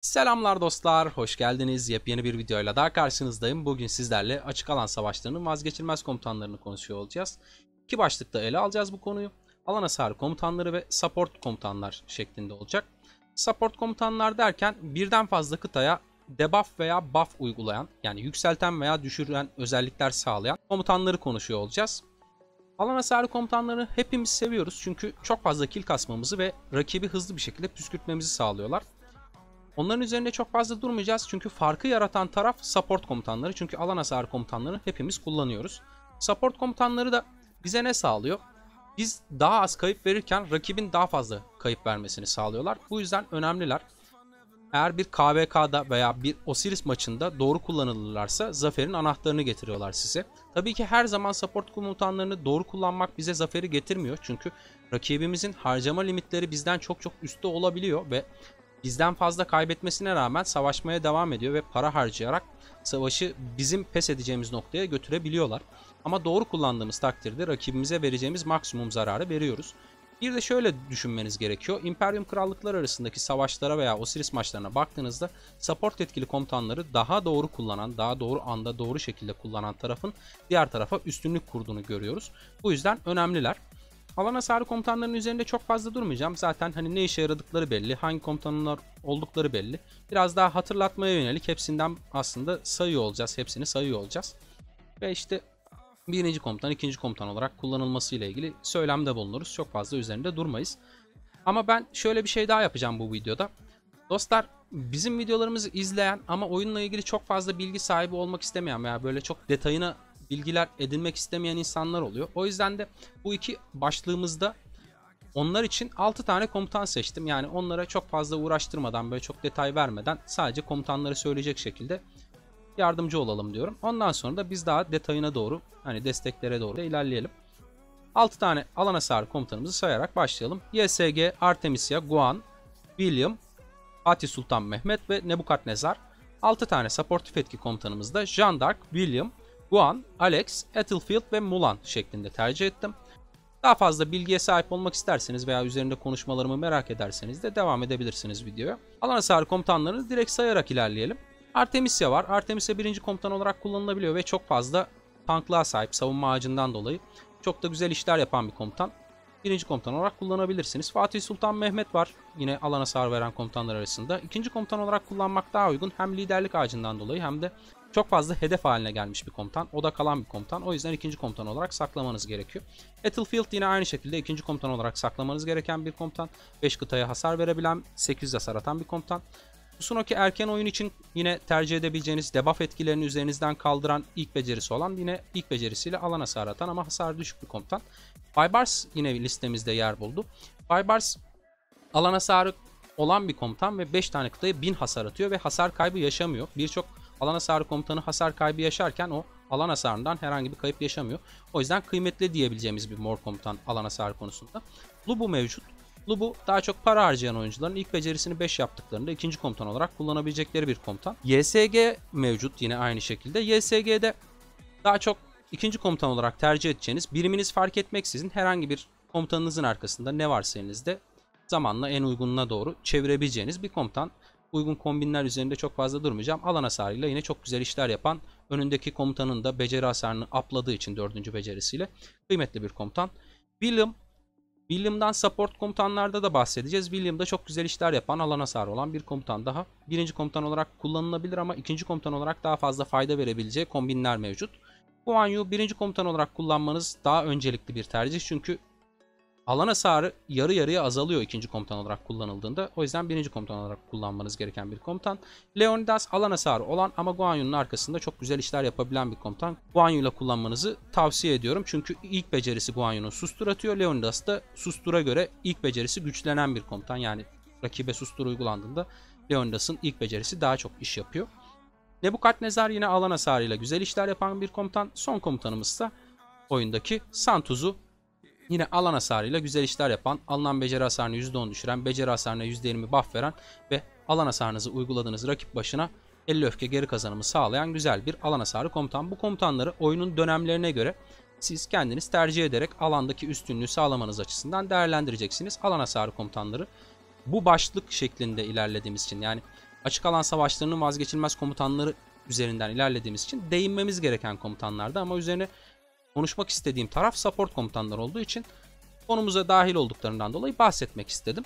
Selamlar dostlar, hoş geldiniz. Yepyeni bir videoyla daha karşınızdayım. Bugün sizlerle açık alan savaşlarının vazgeçilmez komutanlarını konuşuyor olacağız. İki başlıkta ele alacağız bu konuyu. Alan hasarı komutanları ve support komutanlar şeklinde olacak. Support komutanlar derken birden fazla kıtaya debuff veya buff uygulayan, yani yükselten veya düşüren özellikler sağlayan komutanları konuşuyor olacağız. Alan hasarı komutanlarını hepimiz seviyoruz çünkü çok fazla kill kasmamızı ve rakibi hızlı bir şekilde püskürtmemizi sağlıyorlar. Onların üzerinde çok fazla durmayacağız çünkü farkı yaratan taraf support komutanları. Çünkü alan hasarı komutanlarını hepimiz kullanıyoruz. Support komutanları da bize ne sağlıyor? Biz daha az kayıp verirken rakibin daha fazla kayıp vermesini sağlıyorlar. Bu yüzden önemliler. Eğer bir KVK'da veya bir Osiris maçında doğru kullanılırlarsa zaferin anahtarını getiriyorlar size. Tabii ki her zaman support komutanlarını doğru kullanmak bize zaferi getirmiyor. Çünkü rakibimizin harcama limitleri bizden çok üstte olabiliyor ve bizden fazla kaybetmesine rağmen savaşmaya devam ediyor ve para harcayarak savaşı bizim pes edeceğimiz noktaya götürebiliyorlar. Ama doğru kullandığımız takdirde rakibimize vereceğimiz maksimum zararı veriyoruz. Bir de şöyle düşünmeniz gerekiyor. İmperium krallıklar arasındaki savaşlara veya Osiris maçlarına baktığınızda support etkili komutanları daha doğru kullanan, daha doğru anda doğru şekilde kullanan tarafın diğer tarafa üstünlük kurduğunu görüyoruz. Bu yüzden önemliler. Alan hasarı komutanlarının üzerinde çok fazla durmayacağım. Zaten hani ne işe yaradıkları belli, hangi komutanlar oldukları belli. Biraz daha hatırlatmaya yönelik hepsinden aslında sayıyor olacağız. Hepsini sayıyor olacağız. Ve işte birinci komutan, ikinci komutan olarak kullanılması ile ilgili söylemde bulunuruz. Çok fazla üzerinde durmayız. Ama ben şöyle bir şey daha yapacağım bu videoda. Dostlar, bizim videolarımızı izleyen ama oyunla ilgili çok fazla bilgi sahibi olmak istemeyen veya böyle çok detayına bilgiler edinmek istemeyen insanlar oluyor. O yüzden de bu iki başlığımızda onlar için 6 tane komutan seçtim. Yani onlara çok fazla uğraştırmadan, böyle çok detay vermeden sadece komutanları söyleyecek şekilde yardımcı olalım diyorum. Ondan sonra da biz daha detayına doğru, hani desteklere doğru da ilerleyelim. 6 tane alan hasarı komutanımızı sayarak başlayalım. YSG, Artemisia, Guan, William, Fatih Sultan Mehmet ve Nebukadnezar. 6 tane supportif etki komutanımız da Jeanne d'Arc, William, Guan, Alex, Ethelfield ve Mulan şeklinde tercih ettim. Daha fazla bilgiye sahip olmak isterseniz veya üzerinde konuşmalarımı merak ederseniz de devam edebilirsiniz videoya. Alan hasarı komutanlarını direkt sayarak ilerleyelim. Artemisia var. Artemisia birinci komutan olarak kullanılabiliyor ve çok fazla tanklığa sahip, savunma ağacından dolayı çok da güzel işler yapan bir komutan. Birinci komutan olarak kullanabilirsiniz. Fatih Sultan Mehmet var. Yine alan hasar veren komutanlar arasında. İkinci komutan olarak kullanmak daha uygun. Hem liderlik ağacından dolayı hem de çok fazla hedef haline gelmiş bir komutan. Oda kalan bir komutan. O yüzden ikinci komutan olarak saklamanız gerekiyor. Ethelfield yine aynı şekilde ikinci komutan olarak saklamanız gereken bir komutan. 5 kıtaya hasar verebilen, 8 hasar atan bir komutan. Kusunoki erken oyun için yine tercih edebileceğiniz, debuff etkilerini üzerinizden kaldıran ilk becerisi olan, yine ilk becerisiyle alan hasar atan ama hasar düşük bir komutan. Baybars yine listemizde yer buldu. Baybars alan hasarı olan bir komutan ve 5 tane kıtaya 1000 hasar atıyor ve hasar kaybı yaşamıyor. Birçok alan hasarı komutanı hasar kaybı yaşarken o alan hasarından herhangi bir kayıp yaşamıyor. O yüzden kıymetli diyebileceğimiz bir mor komutan alan hasarı konusunda. Lubu mevcut. Lubu daha çok para harcayan oyuncuların ilk becerisini 5 yaptıklarında ikinci komutan olarak kullanabilecekleri bir komutan. YSG mevcut yine aynı şekilde. YSG'de daha çok ikinci komutan olarak tercih edeceğiniz, biriminiz fark etmeksizin herhangi bir komutanınızın arkasında ne varsa elinizde zamanla en uygununa doğru çevirebileceğiniz bir komutan. Uygun kombinler üzerinde çok fazla durmayacağım. Alan hasarıyla yine çok güzel işler yapan, önündeki komutanın da beceri hasarını apladığı için 4. becerisiyle kıymetli bir komutan. William'dan support komutanlarda da bahsedeceğiz. William'da çok güzel işler yapan, alan hasarı olan bir komutan daha. Birinci komutan olarak kullanılabilir ama ikinci komutan olarak daha fazla fayda verebileceği kombinler mevcut. Guan Yu birinci komutan olarak kullanmanız daha öncelikli bir tercih. Çünkü alan hasarı yarı yarıya azalıyor ikinci komutan olarak kullanıldığında. O yüzden birinci komutan olarak kullanmanız gereken bir komutan. Leonidas alan hasarı olan ama Guan Yu'nun arkasında çok güzel işler yapabilen bir komutan. Guan Yu ile kullanmanızı tavsiye ediyorum. Çünkü ilk becerisi Guan Yu'nun sustur atıyor. Leonidas da sustura göre ilk becerisi güçlenen bir komutan. Yani rakibe sustur uygulandığında Leonidas'ın ilk becerisi daha çok iş yapıyor. Nebukadnezar yine alan hasarıyla güzel işler yapan bir komutan. Son komutanımızsa oyundaki Santuz'u. Yine alan hasarıyla güzel işler yapan, alınan beceri hasarını %10 düşüren, beceri hasarına %20 buff veren ve alan hasarınızı uyguladığınız rakip başına 50 öfke geri kazanımı sağlayan güzel bir alan hasarı komutan. Bu komutanları oyunun dönemlerine göre siz kendiniz tercih ederek alandaki üstünlüğü sağlamanız açısından değerlendireceksiniz. Alan hasarı komutanları bu başlık şeklinde ilerlediğimiz için, yani açık alan savaşlarının vazgeçilmez komutanları üzerinden ilerlediğimiz için değinmemiz gereken komutanlardı ama üzerine konuşmak istediğim taraf support komutanlar olduğu için konumuza dahil olduklarından dolayı bahsetmek istedim.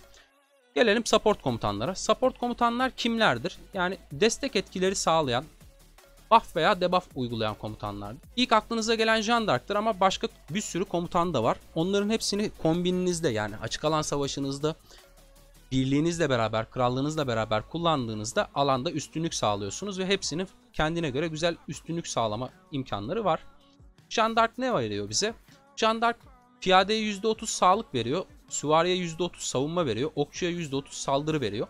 Gelelim support komutanlara. Support komutanlar kimlerdir? Yani destek etkileri sağlayan, buff veya debuff uygulayan komutanlar. İlk aklınıza gelen Jeanne d'Arc'tır ama başka bir sürü komutan da var. Onların hepsini kombininizde, yani açık alan savaşınızda birliğinizle beraber, krallığınızla beraber kullandığınızda alanda üstünlük sağlıyorsunuz ve hepsinin kendine göre güzel üstünlük sağlama imkanları var. Jeanne d'Arc ne veriyor bize? Jeanne d'Arc piyadeye %30 sağlık veriyor, süvariye %30 savunma veriyor, okçuya %30 saldırı veriyor.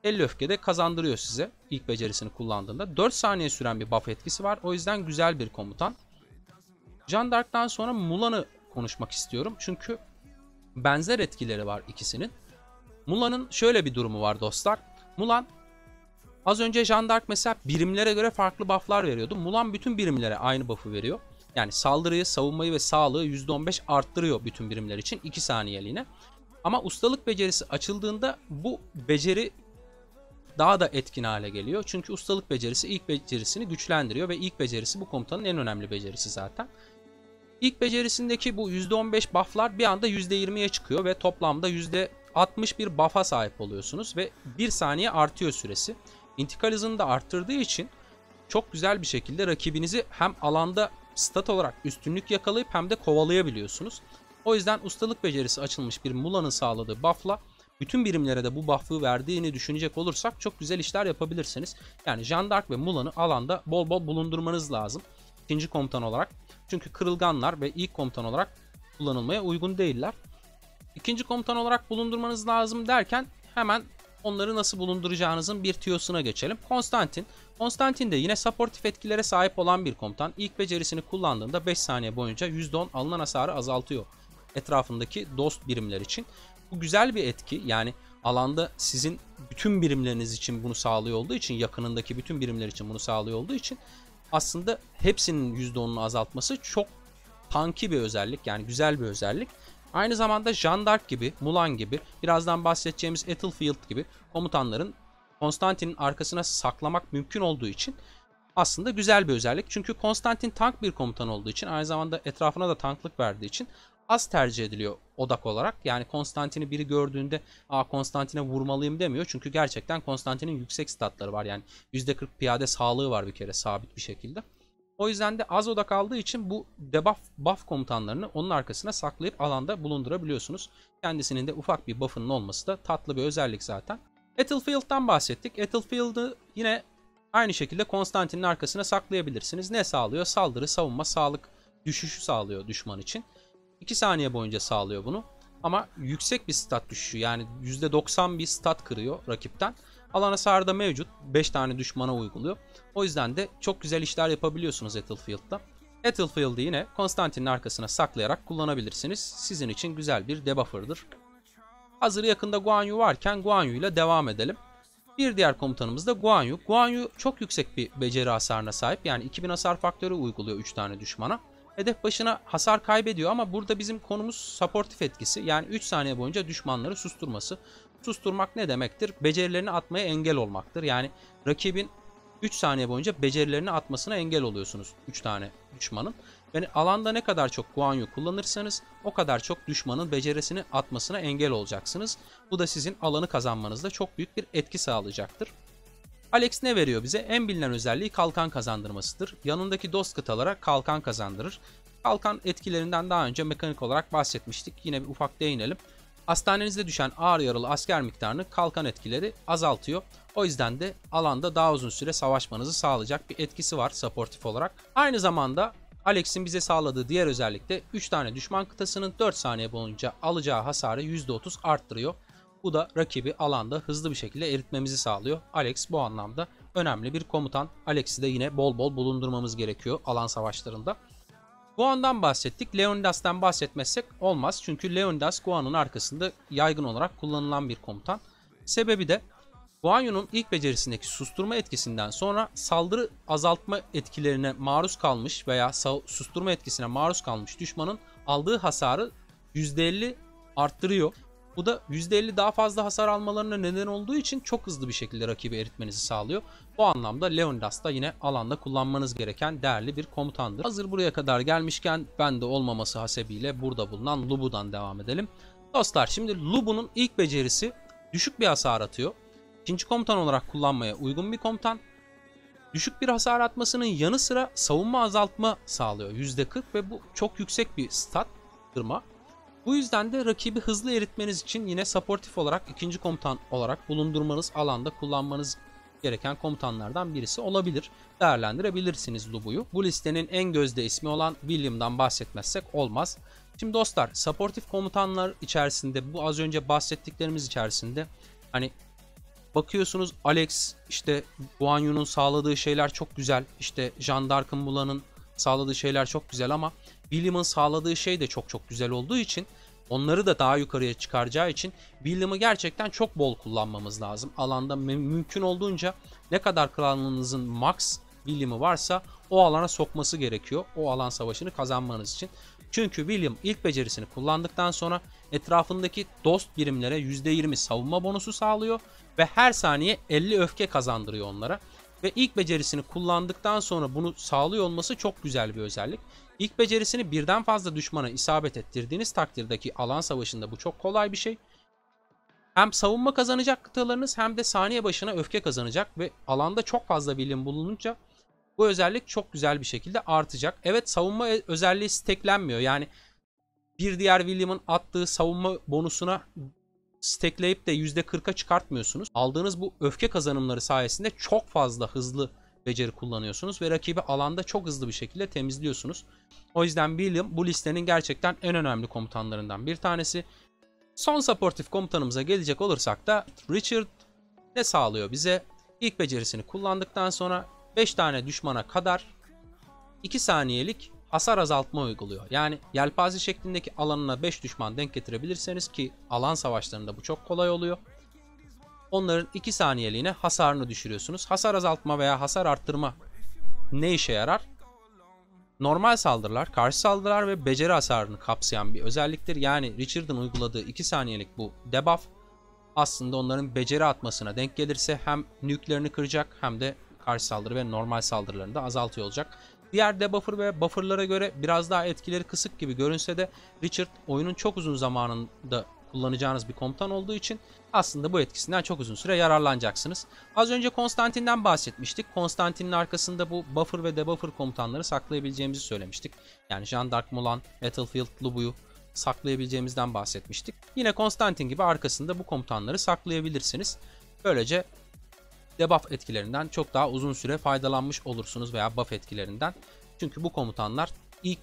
50 öfke de kazandırıyor size ilk becerisini kullandığında. 4 saniye süren bir buff etkisi var. O yüzden güzel bir komutan. Jeanne d'Arc'tan sonra Mulan'ı konuşmak istiyorum. Çünkü benzer etkileri var ikisinin. Mulan'ın şöyle bir durumu var dostlar. Mulan az önce Jeanne d'Arc mesela birimlere göre farklı bufflar veriyordu. Mulan bütün birimlere aynı buff'ı veriyor. Yani saldırıyı, savunmayı ve sağlığı %15 arttırıyor bütün birimler için 2 saniyeliğine. Ama ustalık becerisi açıldığında bu beceri daha da etkin hale geliyor. Çünkü ustalık becerisi ilk becerisini güçlendiriyor ve ilk becerisi bu komutanın en önemli becerisi zaten. İlk becerisindeki bu %15 bufflar bir anda %20'ye çıkıyor ve toplamda %61 buff'a sahip oluyorsunuz ve 1 saniye artıyor süresi. İntikal hızını da arttırdığı için çok güzel bir şekilde rakibinizi hem alanda stat olarak üstünlük yakalayıp hem de kovalayabiliyorsunuz. O yüzden ustalık becerisi açılmış bir Mulan'ın sağladığı buff'la bütün birimlere de bu buff'ı verdiğini düşünecek olursak çok güzel işler yapabilirsiniz. Yani Jeanne d'Arc ve Mulan'ı alanda bol bol bulundurmanız lazım. İkinci komutan olarak. Çünkü kırılganlar ve ilk komutan olarak kullanılmaya uygun değiller. İkinci komutan olarak bulundurmanız lazım derken hemen onları nasıl bulunduracağınızın bir tüyosuna geçelim. Konstantin. Konstantin de yine supportif etkilere sahip olan bir komutan. İlk becerisini kullandığında 5 saniye boyunca %10 alınan hasarı azaltıyor etrafındaki dost birimler için. Bu güzel bir etki. Yani alanda sizin bütün birimleriniz için bunu sağlıyor olduğu için, yakınındaki bütün birimler için bunu sağlıyor olduğu için aslında hepsinin %10'unu azaltması çok tanki bir özellik. Yani güzel bir özellik. Aynı zamanda Jeanne d'Arc gibi, Mulan gibi, birazdan bahsedeceğimiz Ethelfield gibi komutanların Konstantin'in arkasına saklamak mümkün olduğu için aslında güzel bir özellik. Çünkü Konstantin tank bir komutan olduğu için, aynı zamanda etrafına da tanklık verdiği için az tercih ediliyor odak olarak. Yani Konstantin'i biri gördüğünde Konstantin'e vurmalıyım demiyor. Çünkü gerçekten Konstantin'in yüksek statları var. Yani %40 piyade sağlığı var bir kere sabit bir şekilde. O yüzden de az odak aldığı için bu debuff buff komutanlarını onun arkasına saklayıp alanda bulundurabiliyorsunuz. Kendisinin de ufak bir buff'ının olması da tatlı bir özellik zaten. Ethelfield'dan bahsettik. Ethelfield'ı yine aynı şekilde Konstantin'in arkasına saklayabilirsiniz. Ne sağlıyor? Saldırı, savunma, sağlık düşüşü sağlıyor düşman için. 2 saniye boyunca sağlıyor bunu. Ama yüksek bir stat düşüşü, yani %90 bir stat kırıyor rakipten. Alan hasarı da mevcut. 5 tane düşmana uyguluyor. O yüzden de çok güzel işler yapabiliyorsunuz Ethelfield'da. Ethelfield'ı yine Konstantin'in arkasına saklayarak kullanabilirsiniz. Sizin için güzel bir debuffer'dır. Hazır yakında Guan Yu varken Guan Yu ile devam edelim. Bir diğer komutanımız da Guan Yu. Guan Yu çok yüksek bir beceri hasarına sahip. Yani 2000 hasar faktörü uyguluyor 3 tane düşmana. Hedef başına hasar kaybediyor ama burada bizim konumuz supportif etkisi. Yani 3 saniye boyunca düşmanları susturması. Susturmak ne demektir? Becerilerini atmaya engel olmaktır. Yani rakibin 3 saniye boyunca becerilerini atmasına engel oluyorsunuz 3 tane düşmanın. Yani alanda ne kadar çok Guan Yu kullanırsanız o kadar çok düşmanın becerisini atmasına engel olacaksınız. Bu da sizin alanı kazanmanızda çok büyük bir etki sağlayacaktır. Alex ne veriyor bize? En bilinen özelliği kalkan kazandırmasıdır. Yanındaki dost kıtalara kalkan kazandırır. Kalkan etkilerinden daha önce mekanik olarak bahsetmiştik. Yine bir ufak değinelim. Hastanenizde düşen ağır yaralı asker miktarını kalkan etkileri azaltıyor. O yüzden de alanda daha uzun süre savaşmanızı sağlayacak bir etkisi var supportif olarak. Aynı zamanda Alex'in bize sağladığı diğer özellik de 3 tane düşman kıtasının 4 saniye boyunca alacağı hasarı %30 arttırıyor. Bu da rakibi alanda hızlı bir şekilde eritmemizi sağlıyor. Alex bu anlamda önemli bir komutan. Alex'i de yine bol bol bulundurmamız gerekiyor alan savaşlarında. Guan'dan bahsettik. Leonidas'tan bahsetmezsek olmaz. Çünkü Leonidas Guan'ın arkasında yaygın olarak kullanılan bir komutan. Sebebi de Guan Yu'nun ilk becerisindeki susturma etkisinden sonra saldırı azaltma etkilerine maruz kalmış veya susturma etkisine maruz kalmış düşmanın aldığı hasarı %50 arttırıyor. Bu da %50 daha fazla hasar almalarına neden olduğu için çok hızlı bir şekilde rakibi eritmenizi sağlıyor. Bu anlamda Leonidas da yine alanda kullanmanız gereken değerli bir komutandır. Hazır buraya kadar gelmişken ben de olmaması hasebiyle burada bulunan Lubu'dan devam edelim. Dostlar, şimdi Lubu'nun ilk becerisi düşük bir hasar atıyor. İkinci komutan olarak kullanmaya uygun bir komutan. Düşük bir hasar atmasının yanı sıra savunma azaltma sağlıyor %40 ve bu çok yüksek bir stat kırma. Bu yüzden de rakibi hızlı eritmeniz için yine supportif olarak ikinci komutan olarak bulundurmanız, alanda kullanmanız gereken komutanlardan birisi olabilir. Değerlendirebilirsiniz Lubu'yu. Bu listenin en gözde ismi olan William'dan bahsetmezsek olmaz. Şimdi dostlar, supportif komutanlar içerisinde, bu az önce bahsettiklerimiz içerisinde hani bakıyorsunuz Alex, işte Guan Yu'nun sağladığı şeyler çok güzel. İşte Jeanne d'Arc'ın Mulan'ın sağladığı şeyler çok güzel ama William'ın sağladığı şey de çok çok güzel olduğu için, onları da daha yukarıya çıkaracağı için William'ı gerçekten çok bol kullanmamız lazım. Alanda mümkün olduğunca ne kadar kralınızın max William'ı varsa o alana sokması gerekiyor. O alan savaşını kazanmanız için. Çünkü William ilk becerisini kullandıktan sonra etrafındaki dost birimlere %20 savunma bonusu sağlıyor ve her saniye 50 öfke kazandırıyor onlara. Ve ilk becerisini kullandıktan sonra bunu sağlıyor olması çok güzel bir özellik. İlk becerisini birden fazla düşmana isabet ettirdiğiniz takdirdeki alan savaşında bu çok kolay bir şey. Hem savunma kazanacak kıtalarınız hem de saniye başına öfke kazanacak ve alanda çok fazla bilim bulununca bu özellik çok güzel bir şekilde artacak. Evet, savunma özelliği steklenmiyor. Yani bir diğer William'ın attığı savunma bonusuna stekleyip de %40'a çıkartmıyorsunuz. Aldığınız bu öfke kazanımları sayesinde çok fazla hızlı beceri kullanıyorsunuz ve rakibi alanda çok hızlı bir şekilde temizliyorsunuz. O yüzden William bu listenin gerçekten en önemli komutanlarından bir tanesi. Son supportif komutanımıza gelecek olursak da Richard ne sağlıyor bize? İlk becerisini kullandıktan sonra 5 tane düşmana kadar 2 saniyelik hasar azaltma uyguluyor. Yani yelpaze şeklindeki alanına 5 düşman denk getirebilirseniz, ki alan savaşlarında bu çok kolay oluyor, onların 2 saniyeliğine hasarını düşürüyorsunuz. Hasar azaltma veya hasar arttırma ne işe yarar? Normal saldırılar, karşı saldırılar ve beceri hasarını kapsayan bir özelliktir. Yani Richard'ın uyguladığı 2 saniyelik bu debuff aslında onların beceri atmasına denk gelirse hem nüklerini kıracak hem de karşı saldırı ve normal saldırılarını da azaltıyor olacak. Diğer debuffer ve buffer'lara göre biraz daha etkileri kısık gibi görünse de Richard oyunun çok uzun zamanında kullanacağınız bir komutan olduğu için aslında bu etkisinden çok uzun süre yararlanacaksınız. Az önce Konstantin'den bahsetmiştik. Konstantin'in arkasında bu buffer ve debuffer komutanları saklayabileceğimizi söylemiştik. Yani Jeanne d'Arc, Mulan, Battlefield, Lubu'yu saklayabileceğimizden bahsetmiştik. Yine Konstantin gibi arkasında bu komutanları saklayabilirsiniz. Böylece debuff etkilerinden çok daha uzun süre faydalanmış olursunuz veya buff etkilerinden. Çünkü bu komutanlar ilk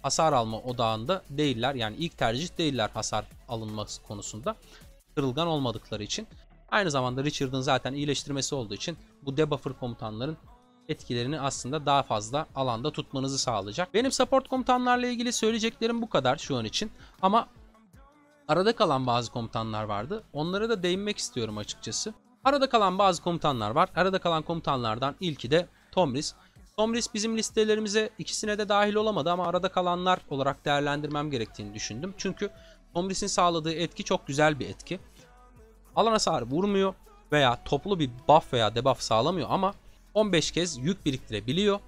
hasar alma odağında değiller. Yani ilk tercih değiller hasar alınması konusunda. Kırılgan olmadıkları için. Aynı zamanda Richard'ın zaten iyileştirmesi olduğu için bu debuffer komutanların etkilerini aslında daha fazla alanda tutmanızı sağlayacak. Benim support komutanlarla ilgili söyleyeceklerim bu kadar şu an için. Ama arada kalan bazı komutanlar vardı. Onlara da değinmek istiyorum açıkçası. Arada kalan bazı komutanlar var. Arada kalan komutanlardan ilki de Tomris. Tomris bizim listelerimize ikisine de dahil olamadı ama arada kalanlar olarak değerlendirmem gerektiğini düşündüm. Çünkü Tomris'in sağladığı etki çok güzel bir etki. Alan hasarı vurmuyor veya toplu bir buff veya debuff sağlamıyor ama 15 kez yük biriktirebiliyor.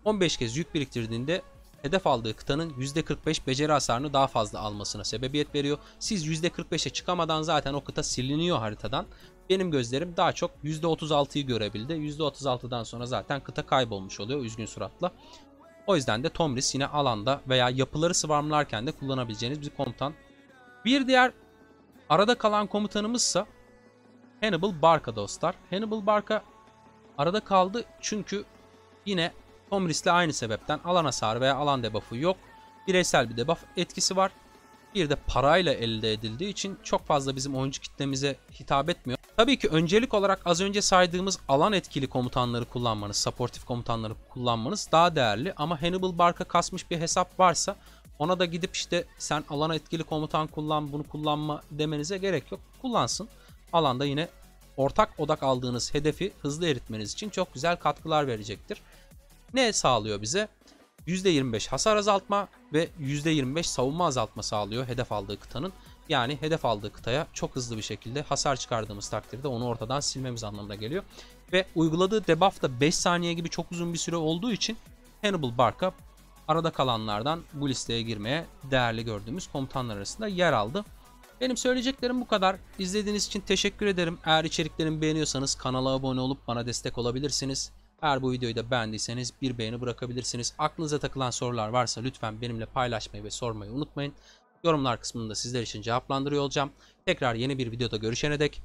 15 kez yük biriktirdiğinde hedef aldığı kıtanın %45 beceri hasarını daha fazla almasına sebebiyet veriyor. Siz %45'e çıkamadan zaten o kıta siliniyor haritadan. Benim gözlerim daha çok %36'yı görebildi. %36'dan sonra zaten kıta kaybolmuş oluyor üzgün suratla. O yüzden de Tomris yine alanda veya yapıları sıvarmlarken de kullanabileceğiniz bir komutan. Bir diğer arada kalan komutanımızsa Hannibal Barca dostlar. Hannibal Barca arada kaldı çünkü yine Tomris'le aynı sebepten alan hasarı veya alan debuff'u yok. Bireysel bir debuff etkisi var. Bir de parayla elde edildiği için çok fazla bizim oyuncu kitlemize hitap etmiyor. Tabii ki öncelik olarak az önce saydığımız alan etkili komutanları kullanmanız, supportif komutanları kullanmanız daha değerli. Ama Hannibal Barca kasmış bir hesap varsa ona da gidip işte sen alan etkili komutan kullan, bunu kullanma demenize gerek yok. Kullansın. Alanda yine ortak odak aldığınız hedefi hızlı eritmeniz için çok güzel katkılar verecektir. Ne sağlıyor bize? %25 hasar azaltma ve %25 savunma azaltma sağlıyor hedef aldığı kıtanın. Yani hedef aldığı kıtaya çok hızlı bir şekilde hasar çıkardığımız takdirde onu ortadan silmemiz anlamına geliyor. Ve uyguladığı debuff da 5 saniye gibi çok uzun bir süre olduğu için Hannibal Barca arada kalanlardan bu listeye girmeye değerli gördüğümüz komutanlar arasında yer aldı. Benim söyleyeceklerim bu kadar. İzlediğiniz için teşekkür ederim. Eğer içeriklerimi beğeniyorsanız kanala abone olup bana destek olabilirsiniz. Eğer bu videoyu da beğendiyseniz bir beğeni bırakabilirsiniz. Aklınıza takılan sorular varsa lütfen benimle paylaşmayı ve sormayı unutmayın. Yorumlar kısmında sizler için cevaplandırıyor olacağım. Tekrar yeni bir videoda görüşene dek